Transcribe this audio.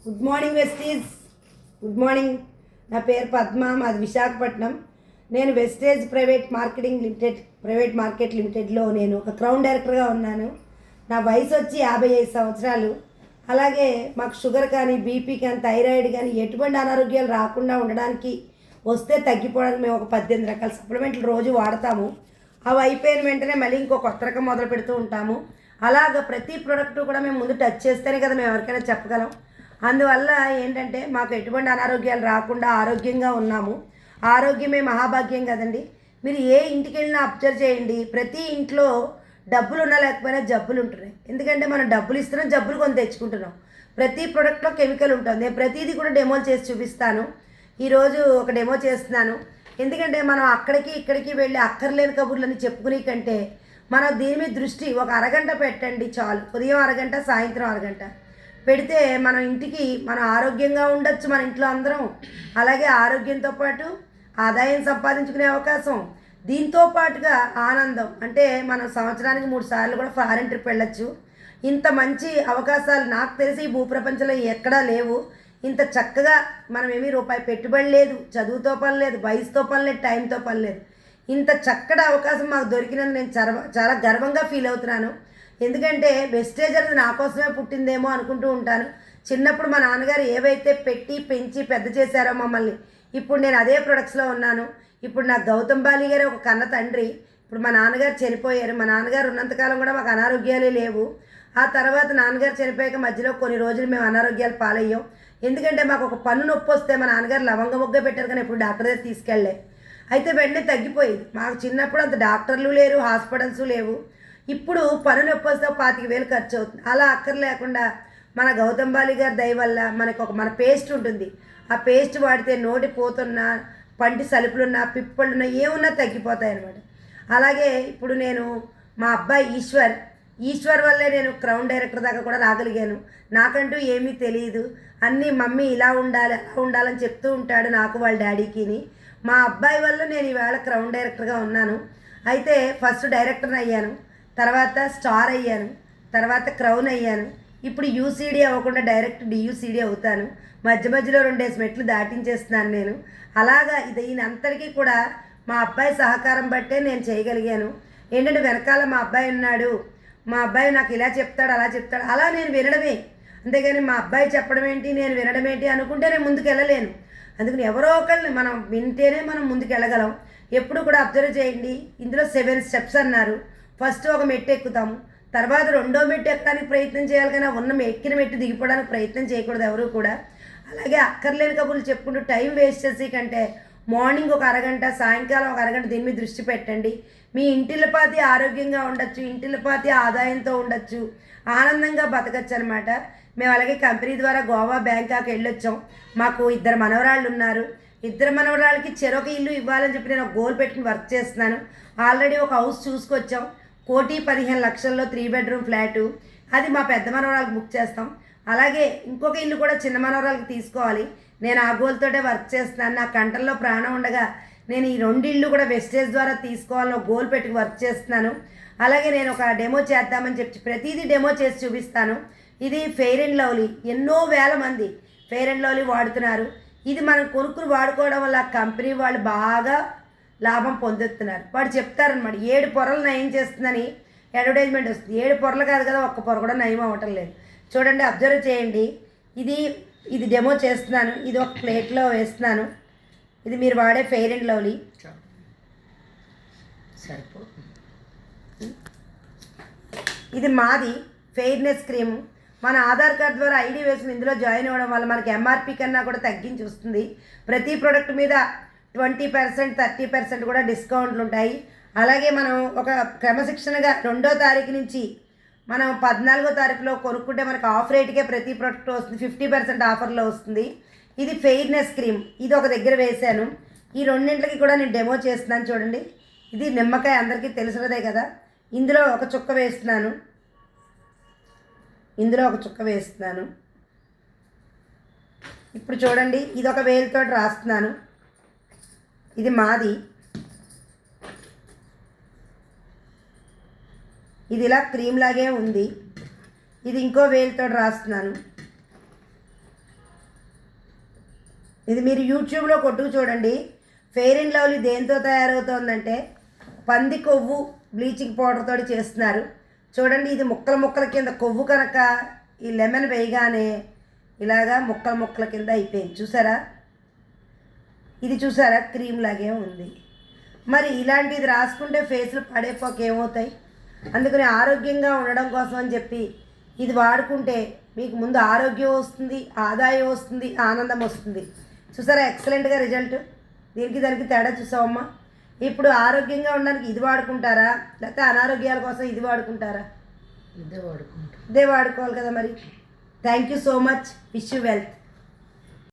Good morning Vestige. Good morning. నా పేరు పద్మ, మాది విశాఖపట్నం. నేను వెస్టేజ్ ప్రైవేట్ మార్కెట్ లిమిటెడ్లో నేను ఒక క్రౌన్ డైరెక్టర్గా ఉన్నాను. నా వయసు వచ్చి 55 సంవత్సరాలు. అలాగే మాకు షుగర్ కానీ, బీపీ కానీ, థైరాయిడ్ కానీ ఎటువంటి అనారోగ్యాలు రాకుండా ఉండడానికి, వస్తే తగ్గిపోవడానికి మేము ఒక 18 రకాల సప్లిమెంట్లు రోజు వాడతాము. అవి అయిపోయిన వెంటనే మళ్ళీ ఇంకో కొత్త రకం మొదలు పెడుతూ ఉంటాము. అలాగ ప్రతి ప్రోడక్ట్ కూడా మేము ముందు టచ్ చేస్తేనే కదా మేము ఎవరికైనా చెప్పగలం. అందువల్ల ఏంటంటే మాకు ఎటువంటి అనారోగ్యాలు రాకుండా ఆరోగ్యంగా ఉన్నాము. ఆరోగ్యమే మహాభాగ్యం కదండి. మీరు ఏ ఇంటికి వెళ్ళినా అబ్జర్వ్ చేయండి, ప్రతి ఇంట్లో డబ్బులు ఉన్నా లేకపోయినా జబ్బులు ఉంటున్నాయి. ఎందుకంటే మనం డబ్బులు ఇస్తున్నాం, జబ్బులు కొని తెచ్చుకుంటున్నాం. ప్రతి ప్రోడక్ట్లో కెమికల్ ఉంటుంది. నేను ప్రతిదీ కూడా డెమోలు చేసి చూపిస్తాను. ఈరోజు ఒక డెమో చేస్తున్నాను. ఎందుకంటే మనం అక్కడికి ఇక్కడికి వెళ్ళి అక్కర్లేని కబుర్లని చెప్పుకునే కంటే మనం దీని మీద దృష్టి ఒక అరగంట పెట్టండి చాలు. ఉదయం అరగంట, సాయంత్రం అరగంట పెడితే మనం ఇంటికి మనం ఆరోగ్యంగా ఉండొచ్చు, మన ఇంట్లో అందరం. అలాగే ఆరోగ్యంతో పాటు ఆదాయం సంపాదించుకునే అవకాశం, దీంతో పాటుగా ఆనందం. అంటే మనం సంవత్సరానికి 3 సార్లు కూడా ఫారెన్ ట్రిప్ వెళ్ళొచ్చు. ఇంత మంచి అవకాశాలు నాకు తెలిసి ఈ భూప్రపంచంలో ఎక్కడా లేవు. ఇంత చక్కగా మనం ఏమీ రూపాయి పెట్టుబడి లేదు, చదువుతో పని లేదు, వయసుతో పని లేదు, టైంతో పని లేదు. ఇంత చక్కటి అవకాశం మాకు దొరికినందుకు నేను చాలా గర్వంగా ఫీల్ అవుతున్నాను. ఎందుకంటే వెస్టేజ్ అనేది నా కోసమే పుట్టిందేమో అనుకుంటూ ఉంటాను. చిన్నప్పుడు మా నాన్నగారు ఏవైతే పెట్టి పెంచి పెద్ద చేశారో మమ్మల్ని, ఇప్పుడు నేను అదే ప్రొడక్ట్స్లో ఉన్నాను. ఇప్పుడు నాకు గౌతమ్ బాలి గారు ఒక కన్న తండ్రి. ఇప్పుడు మా నాన్నగారు చనిపోయారు. మా నాన్నగారు ఉన్నంతకాలం కూడా మాకు అనారోగ్యాలే లేవు. ఆ తర్వాత నాన్నగారు చనిపోయాక మధ్యలో కొన్ని రోజులు మేము అనారోగ్యాలు పాలయ్యాం. ఎందుకంటే మాకు ఒక పన్ను నొప్పి వస్తే మా నాన్నగారు లవంగ మొగ్గ పెట్టారు, కానీ ఇప్పుడు డాక్టర్ దగ్గర తీసుకెళ్ళలే. అయితే వెంటనే తగ్గిపోయింది. మాకు చిన్నప్పుడు అంత డాక్టర్లు లేరు, హాస్పిటల్స్ లేవు. ఇప్పుడు పన్ను నొప్పి వస్తే 25,000 ఖర్చు అవుతుంది. అలా అక్కర్లేకుండా మన గౌతమ్ బాలి గారి దయ వల్ల మన పేస్ట్ ఉంటుంది. ఆ పేస్ట్ వాడితే నోటి పోతున్నా, పంటి సలుపులున్నా, పిప్పళ్ళున్నా ఏమున్నా తగ్గిపోతాయి అన్నమాట. అలాగే ఇప్పుడు నేను మా అబ్బాయి ఈశ్వర్ వల్లే నేను క్రౌన్ డైరెక్టర్ దాకా కూడా రాగలిగాను. నాకంటూ ఏమీ తెలియదు. అన్నీ మమ్మీ ఇలా ఉండాలి, అలా ఉండాలని చెప్తూ ఉంటాడు నాకు, వాళ్ళ డాడీకిని. మా అబ్బాయి వల్ల నేను ఈవేళ క్రౌన్ డైరెక్టర్గా ఉన్నాను. అయితే ఫస్ట్ డైరెక్టర్ని అయ్యాను, తర్వాత స్టార్ అయ్యాను, తర్వాత క్రౌన్ అయ్యాను. ఇప్పుడు యూసీడీ అవ్వకుండా డైరెక్ట్ డియూసీడీ అవుతాను. మధ్య మధ్యలో 2 మెట్లు దాటించేస్తున్నాను నేను. అలాగా ఈయనంతటికీ కూడా మా అబ్బాయి సహకారం బట్టే నేను చేయగలిగాను. ఏంటంటే వెనకాల మా అబ్బాయి ఉన్నాడు, మా అబ్బాయి నాకు ఇలా చెప్తాడు, అలా చెప్తాడు, అలా నేను వినడమే. అంతేగాని మా అబ్బాయి చెప్పడం ఏంటి, నేను వినడం ఏంటి అనుకుంటే నేను ముందుకు వెళ్ళలేను. అందుకని ఎవరో ఒకళ్ళని మనం వింటేనే మనం ముందుకు వెళ్ళగలం. ఎప్పుడు కూడా అబ్జర్వ్ చేయండి. ఇందులో 7 స్టెప్స్ అన్నారు. ఫస్ట్ ఒక మెట్టు ఎక్కుతాము, తర్వాత 2వ మెట్టు ఎక్కడానికి ప్రయత్నం చేయాలి, కానీ ఎక్కిన మెట్టు దిగిపోవడానికి ప్రయత్నం చేయకూడదు ఎవరు కూడా. అలాగే అక్కర్లేని కబుర్లు చెప్పుకుంటూ టైం వేస్ట్ చేసి కంటే మార్నింగ్ ఒక అరగంట, సాయంకాలం ఒక అరగంట దీని మీద దృష్టి పెట్టండి. మీ ఇంటిల్లపాతి ఆరోగ్యంగా ఉండొచ్చు, ఇంటిల్లపాతి ఆదాయంతో ఉండొచ్చు, ఆనందంగా బతకచ్చు అనమాట. మేము అలాగే కంపెనీ ద్వారా గోవా, బ్యాంకాక్ వెళ్ళొచ్చాం. మాకు 2 మనవరాళ్ళు ఉన్నారు. 2 మనవరాళ్ళకి చెరొక ఇల్లు ఇవ్వాలని చెప్పి నేను ఒక గోల్ పెట్టుకుని వర్క్ చేస్తున్నాను. ఆల్రెడీ ఒక హౌస్ చూసుకొచ్చాం. 1,15,00,000లో 3 bedroom flat. అది మా పెద్ద మనవరాలకు బుక్ చేస్తాం. అలాగే ఇంకొక ఇల్లు కూడా చిన్న మనవరాలకు తీసుకోవాలి. నేను ఆ గోల్తోటే వర్క్ చేస్తున్నాను. నా కంటల్లో ప్రాణం ఉండగా నేను ఈ 2 ఇళ్ళు కూడా వెస్టేజ్ ద్వారా తీసుకోవాలని ఒక గోల్ పెట్టుకు వర్క్ చేస్తున్నాను. అలాగే నేను ఒక డెమో చేద్దామని చెప్పి ప్రతిదీ డెమో చేసి చూపిస్తాను. ఇది ఫెయిర్ అండ్ లవ్లీ. ఎన్నో వేల మంది ఫెయిర్ అండ్ లవ్లీ వాడుతున్నారు. ఇది మనం కొనుక్కుని వాడుకోవడం వల్ల కంపెనీ వాళ్ళు బాగా లాభం పొందుతున్నారు. వాడు చెప్తారనమాట 7 పొరలు నయం చేస్తుందని అడ్వర్టైజ్మెంట్ వస్తుంది. 7 పొరలు కాదు కదా, ఒక్క పొర కూడా నయం అవ్వటం లేదు. చూడండి, అబ్జర్వ్ చేయండి. ఇది డెమో చేస్తున్నాను. ఇది ఒక ప్లేట్లో వేస్తున్నాను. ఇది మీరు వాడే ఫెయిర్ అండ్ లవ్లీ. సరిపో ఇది మాది ఫెయిర్నెస్ క్రీము. మన ఆధార్ కార్డ్ ద్వారా ఐడి వేసుకుని ఇందులో జాయిన్ అవ్వడం వల్ల మనకి ఎంఆర్పి కన్నా కూడా తగ్గించి వస్తుంది. ప్రతి ప్రోడక్ట్ మీద 20%, 30% కూడా డిస్కౌంట్లు ఉంటాయి. అలాగే మనం ఒక క్రమశిక్షణగా 2వ తారీఖు నుంచి మనం 14వ తారీఖులో కొనుక్కుంటే మనకు ఆఫ్ రేట్కే ప్రతి ప్రోడక్ట్ వస్తుంది. 50% ఆఫర్లో వస్తుంది. ఇది ఫెయిర్నెస్ క్రీమ్. ఇది ఒక దగ్గర వేశాను. ఈ 2ంటికి కూడా నేను డెమో చేస్తున్నాను. చూడండి, ఇది నిమ్మకాయ అందరికీ తెలిసినదే కదా. ఇందులో ఒక చుక్క వేస్తున్నాను. ఇప్పుడు చూడండి, ఇది ఒక వేలుతో రాస్తున్నాను. ఇది మాది. ఇది ఇలా క్రీమ్ లాగే ఉంది. ఇది ఇంకో వేలుతో రాస్తున్నాను. ఇది మీరు యూట్యూబ్లో కొట్టుకు చూడండి. ఫెయిర్ అండ్ లవ్లీ దేంతో తయారవుతుందంటే పంది కొవ్వు బ్లీచింగ్ పౌడర్తో చేస్తున్నారు. చూడండి, ఇది ముక్కల ముక్కల కింద కొవ్వు కనుక ఈ లెమన్ వేయగానే ఇలాగా ముక్కల ముక్కల కింద అయిపోయింది. చూసారా, ఇది చూసారా క్రీమ్ లాగే ఉంది. మరి ఇలాంటిది రాసుకుంటే ఫేస్లు పడేపోక ఏమవుతాయి? అందుకని ఆరోగ్యంగా ఉండడం కోసం అని చెప్పి ఇది వాడుకుంటే మీకు ముందు ఆరోగ్యం వస్తుంది, ఆదాయం వస్తుంది, ఆనందం వస్తుంది. చూసారా ఎక్సలెంట్గా రిజల్ట్. దీనికి దానికి తేడా చూసావమ్మా. ఇప్పుడు ఆరోగ్యంగా ఉండడానికి ఇది వాడుకుంటారా, లేకపోతే అనారోగ్యాల కోసం ఇది వాడుకుంటారా? ఇదే వాడుకోవాలి కదా మరి. Thank you so much. Wish you wealth.